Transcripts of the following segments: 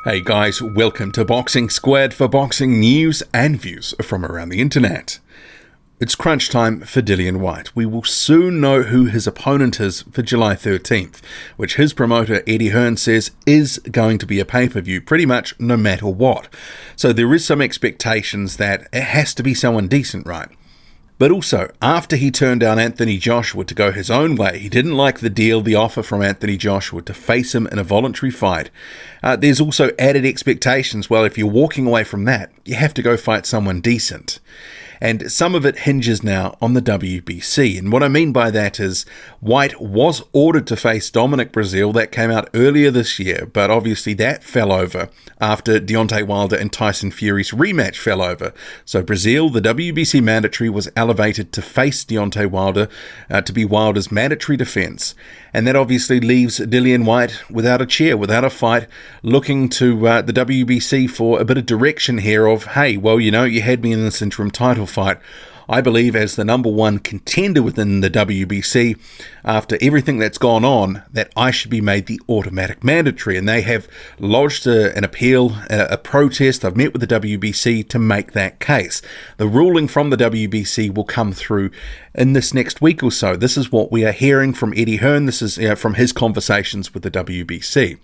Hey guys, welcome to Boxing Squared for boxing news and views from around the internet. It's crunch time for Dillian Whyte. We will soon know who his opponent is for July 13th, which his promoter Eddie Hearn says is going to be a pay-per-view pretty much no matter what. So there is some expectations that it has to be someone decent, right? But also, after he turned down Anthony Joshua to go his own way, he didn't like the offer from Anthony Joshua to face him in a voluntary fight. There's also added expectations. Well, if you're walking away from that, you have to go fight someone decent. And some of it hinges now on the WBC. And what I mean by that is Whyte was ordered to face Dominic Breazeale. That came out earlier this year, but obviously that fell over after Deontay Wilder and Tyson Fury's rematch fell over. So Breazeale, the WBC mandatory, was elevated to face Deontay Wilder to be Wilder's mandatory defense. And that obviously leaves Dillian Whyte without a chair, without a fight, looking to the WBC for a bit of direction here of, hey, well, you know, you had me in this interim title fight. I believe as the number one contender within the WBC, after everything that's gone on, that I should be made the automatic mandatory. And they have lodged an appeal, a protest. I've met with the WBC to make that case. The ruling from the WBC will come through in this next week or so. This is what we are hearing from Eddie Hearn. This is from his conversations with the WBC.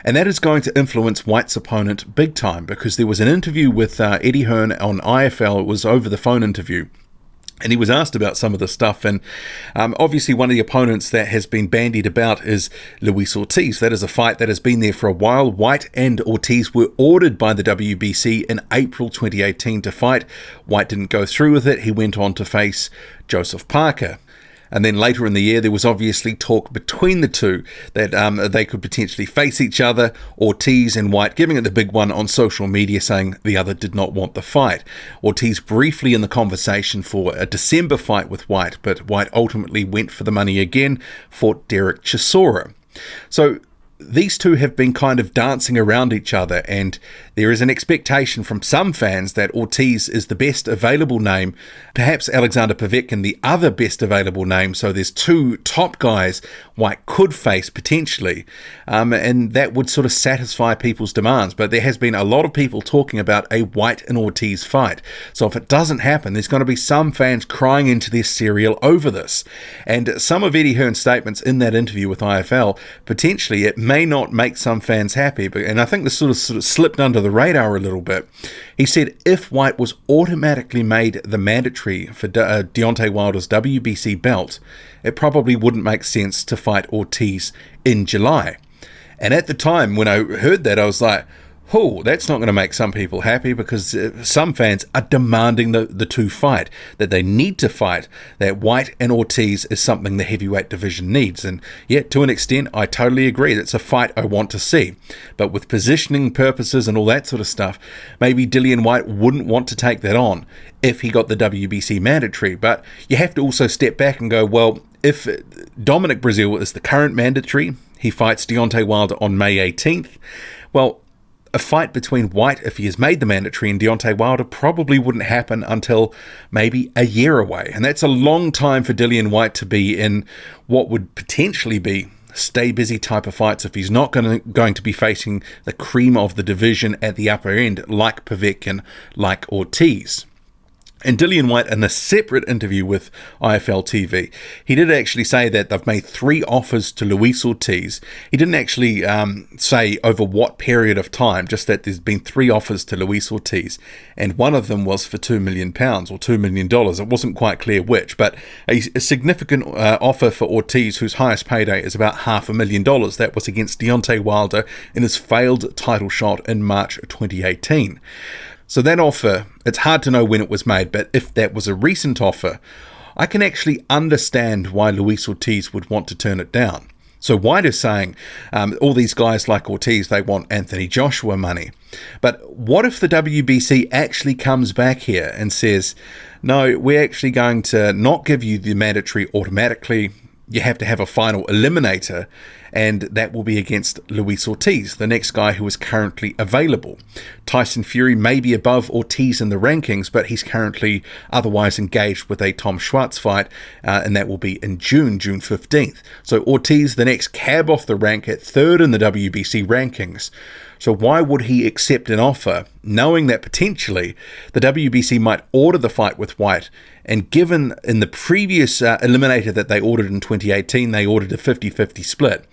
And that is going to influence Whyte's opponent big time, because there was an interview with Eddie Hearn on IFL. It was over the phone interview. And he was asked about some of the stuff, and obviously one of the opponents that has been bandied about is Luis Ortiz. That is a fight that has been there for a while. Whyte and Ortiz were ordered by the WBC in April 2018 to fight. Whyte didn't go through with it. He went on to face Joseph Parker. And then later in the year, there was obviously talk between the two that they could potentially face each other, Ortiz and Whyte giving it the big one on social media, saying the other did not want the fight. Ortiz briefly in the conversation for a December fight with Whyte, but Whyte ultimately went for the money again, fought Derek Chisora. So these two have been kind of dancing around each other, and there is an expectation from some fans that Ortiz is the best available name, perhaps Alexander Povetkin the other best available name. So there's two top guys Whyte could face potentially, and that would sort of satisfy people's demands. But there has been a lot of people talking about a Whyte and Ortiz fight. So if it doesn't happen, there's going to be some fans crying into their cereal over this. And some of Eddie Hearn's statements in that interview with IFL, potentially it may not make some fans happy, and I think this sort of slipped under the radar a little bit. He said if Whyte was automatically made the mandatory for Deontay Wilder's WBC belt, it probably wouldn't make sense to fight Ortiz in July. And at the time when I heard that, I was like, oh, that's not going to make some people happy, because some fans are demanding the two fight, that they need to fight, that Whyte and Ortiz is something the heavyweight division needs. And yeah, to an extent, I totally agree. That's a fight I want to see. But with positioning purposes and all that sort of stuff, maybe Dillian Whyte wouldn't want to take that on if he got the WBC mandatory. But you have to also step back and go, well, if Dominic Breazeale is the current mandatory, he fights Deontay Wilder on May 18th, well, a fight between Whyte, if he has made the mandatory, and Deontay Wilder probably wouldn't happen until maybe a year away. And that's a long time for Dillian Whyte to be in what would potentially be stay busy type of fights if he's not going to be facing the cream of the division at the upper end, like Povetkin, like Ortiz. And Dillian Whyte, in a separate interview with IFL TV, he did actually say that they've made 3 offers to Luis Ortiz. He didn't actually say over what period of time, just that there's been 3 offers to Luis Ortiz, and one of them was for £2 million or $2 million. It wasn't quite clear which, but a significant offer for Ortiz, whose highest payday is about $500,000. That was against Deontay Wilder in his failed title shot in March 2018. So that offer, it's hard to know when it was made, but if that was a recent offer, I can actually understand why Luis Ortiz would want to turn it down. So Whyte is saying all these guys like Ortiz, they want Anthony Joshua money. But what if the WBC actually comes back here and says, no, we're actually going to not give you the mandatory automatically, you have to have a final eliminator, and that will be against Luis Ortiz, the next guy who is currently available. Tyson Fury may be above Ortiz in the rankings, but he's currently otherwise engaged with a Tom Schwartz fight, and that will be in June 15th. So Ortiz, the next cab off the rank at third in the WBC rankings. So why would he accept an offer, knowing that potentially the WBC might order the fight with Whyte? And given in the previous eliminator that they ordered in 2018, they ordered a 50-50 split,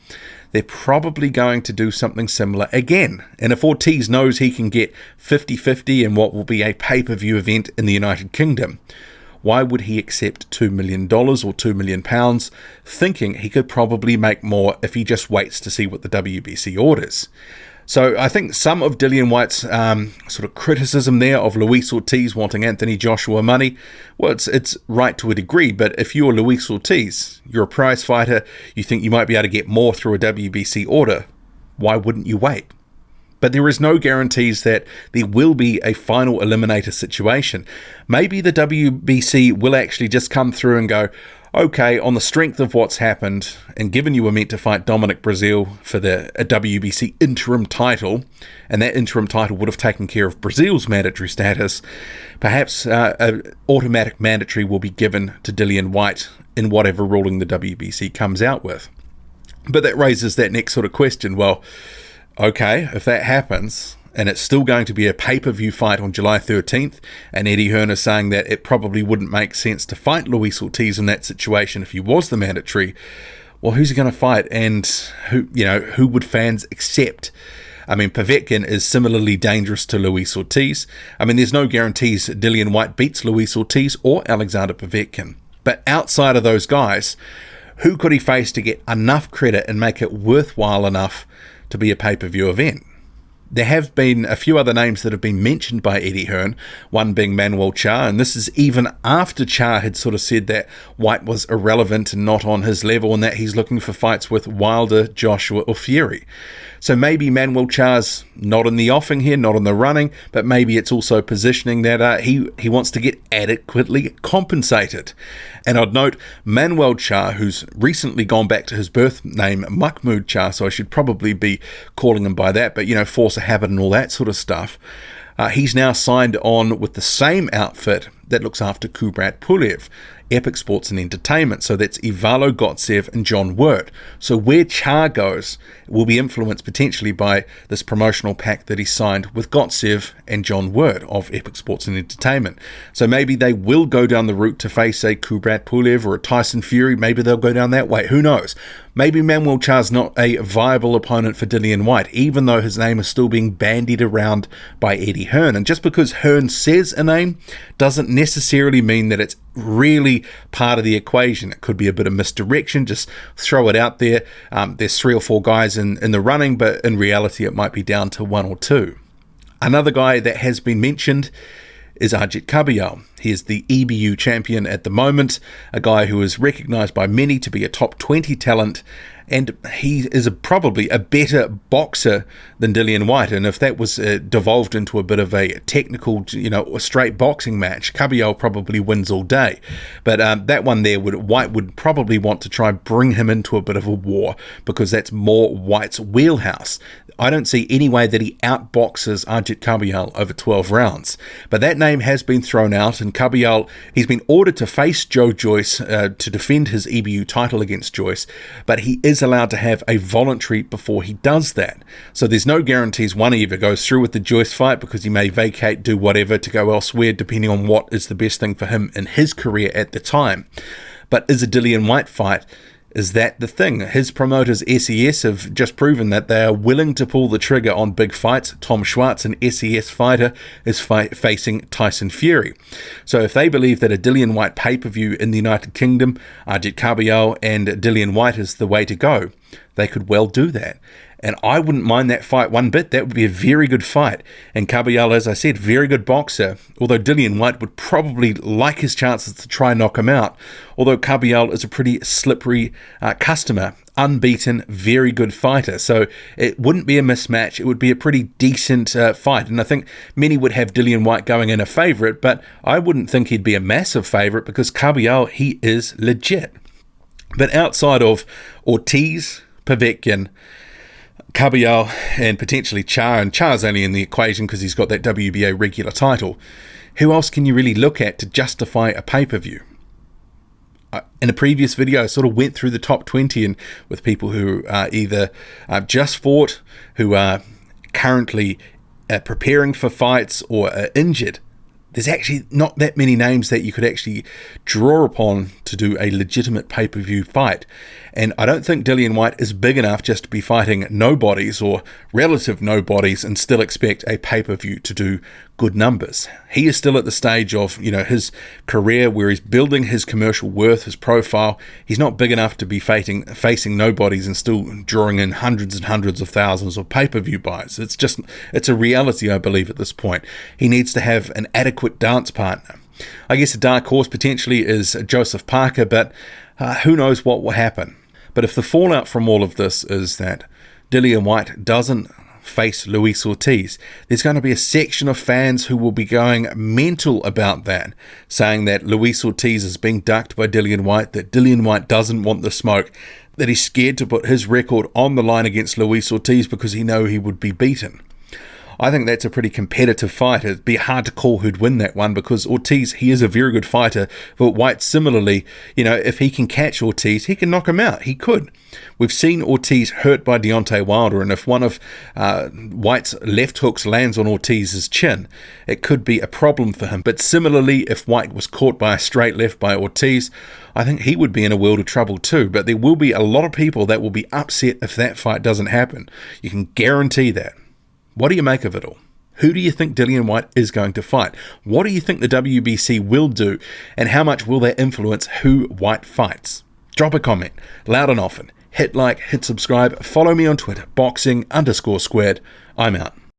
they're probably going to do something similar again. And if Ortiz knows he can get 50-50 in what will be a pay-per-view event in the United Kingdom, why would he accept $2 million or £2 million, thinking he could probably make more if he just waits to see what the WBC orders? So I think some of Dillian Whyte's sort of criticism there of Luis Ortiz wanting Anthony Joshua money, well, it's right to a degree, but if you're Luis Ortiz, you're a prize fighter, you think you might be able to get more through a WBC order, why wouldn't you wait? But there is no guarantees that there will be a final eliminator situation. Maybe the WBC will actually just come through and go, okay, on the strength of what's happened, and given you were meant to fight Dominic Breazeale for a WBC interim title, and that interim title would have taken care of Breazeale's mandatory status, perhaps an automatic mandatory will be given to Dillian Whyte in whatever ruling the WBC comes out with. But that raises that next sort of question. Well, okay, if that happens, and it's still going to be a pay-per-view fight on July 13th, and Eddie Hearn is saying that it probably wouldn't make sense to fight Luis Ortiz in that situation if he was the mandatory, well, who's he going to fight, and who would fans accept? I mean, Povetkin is similarly dangerous to Luis Ortiz. I mean, there's no guarantees Dillian Whyte beats Luis Ortiz or Alexander Povetkin. But outside of those guys, who could he face to get enough credit and make it worthwhile enough to be a pay-per-view event? There have been a few other names that have been mentioned by Eddie Hearn, one being Manuel Charr, and this is even after Charr had sort of said that Whyte was irrelevant and not on his level, and that he's looking for fights with Wilder, Joshua or Fury. So maybe Manuel Charr's not in the offing here, not in the running, but maybe it's also positioning that he wants to get adequately compensated. And I'd note Manuel Charr, who's recently gone back to his birth name, Mahmoud Charr, so I should probably be calling him by that, but force of habit and all that sort of stuff. He's now signed on with the same outfit that looks after Kubrat Pulev, Epic Sports and Entertainment. So that's Ivalo Gotsev and John Wirt. So where Charr goes will be influenced potentially by this promotional pact that he signed with Gotsev and John Wirt of Epic Sports and Entertainment. So maybe they will go down the route to face a Kubrat Pulev or a Tyson Fury. Maybe they'll go down that way. Who knows? Maybe Manuel Charr's not a viable opponent for Dillian Whyte, even though his name is still being bandied around by Eddie Hearn. And just because Hearn says a name doesn't necessarily mean that it's really part of the equation. It could be a bit of misdirection, just throw it out there. There's 3 or 4 guys in the running, but in reality it might be down to 1 or 2. Another guy that has been mentioned is Ajit Kabayel. He is the EBU champion at the moment, a guy who is recognised by many to be a top 20 talent, and he is probably a better boxer than Dillian Whyte. And if that was devolved into a bit of a technical, a straight boxing match, Kabayel probably wins all day. But that one there, Whyte would probably want to try bring him into a bit of a war, because that's more Whyte's wheelhouse. I don't see any way that he outboxes Ajit Kabayel over 12 rounds. But that name has been thrown out, and Kabayel, he's been ordered to face Joe Joyce to defend his EBU title against Joyce, but he is allowed to have a voluntary before he does that. So there's no guarantees one either goes through with the Joyce fight, because he may vacate, do whatever to go elsewhere, depending on what is the best thing for him in his career at the time. But is a Dillian Whyte fight, is that the thing? His promoters, SES, have just proven that they are willing to pull the trigger on big fights. Tom Schwartz, an SES fighter, is facing Tyson Fury. So if they believe that a Dillian Whyte pay-per-view in the United Kingdom, Ajit Kabayel and Dillian Whyte is the way to go, they could well do that. And I wouldn't mind that fight one bit. That would be a very good fight. And Kabayel, as I said, very good boxer. Although Dillian Whyte would probably like his chances to try and knock him out. Although Kabayel is a pretty slippery customer. Unbeaten, very good fighter. So it wouldn't be a mismatch. It would be a pretty decent fight. And I think many would have Dillian Whyte going in a favourite. But I wouldn't think he'd be a massive favourite, because Kabayel, he is legit. But outside of Ortiz, Povetkin, Caballero, and potentially Charr, and Charr's only in the equation because he's got that WBA regular title. Who else can you really look at to justify a pay-per-view? In a previous video, I sort of went through the top 20 and with people who are either just fought, who are currently preparing for fights, or are injured. There's actually not that many names that you could actually draw upon to do a legitimate pay-per-view fight. And I don't think Dillian Whyte is big enough just to be fighting nobodies or relative nobodies and still expect a pay-per-view to do good numbers. He is still at the stage of, his career where he's building his commercial worth, his profile. He's not big enough to be facing nobodies and still drawing in hundreds and hundreds of thousands of pay-per-view buys. It's a reality, I believe, at this point. He needs to have an adequate dance partner. I guess a dark horse potentially is Joseph Parker, but who knows what will happen. But if the fallout from all of this is that Dillian Whyte doesn't face Luis Ortiz, there's going to be a section of fans who will be going mental about that, saying that Luis Ortiz is being ducked by Dillian Whyte, that Dillian Whyte doesn't want the smoke, that he's scared to put his record on the line against Luis Ortiz because he knows he would be beaten. I think that's a pretty competitive fight. It'd be hard to call who'd win that one because Ortiz, he is a very good fighter, but Whyte similarly, if he can catch Ortiz, he can knock him out. He could. We've seen Ortiz hurt by Deontay Wilder, and if one of Whyte's left hooks lands on Ortiz's chin, it could be a problem for him. But similarly, if Whyte was caught by a straight left by Ortiz, I think he would be in a world of trouble too. But there will be a lot of people that will be upset if that fight doesn't happen. You can guarantee that. What do you make of it all? Who do you think Dillian Whyte is going to fight? What do you think the WBC will do? And how much will that influence who Whyte fights? Drop a comment, loud and often. Hit like, hit subscribe, follow me on Twitter, boxing_squared. I'm out.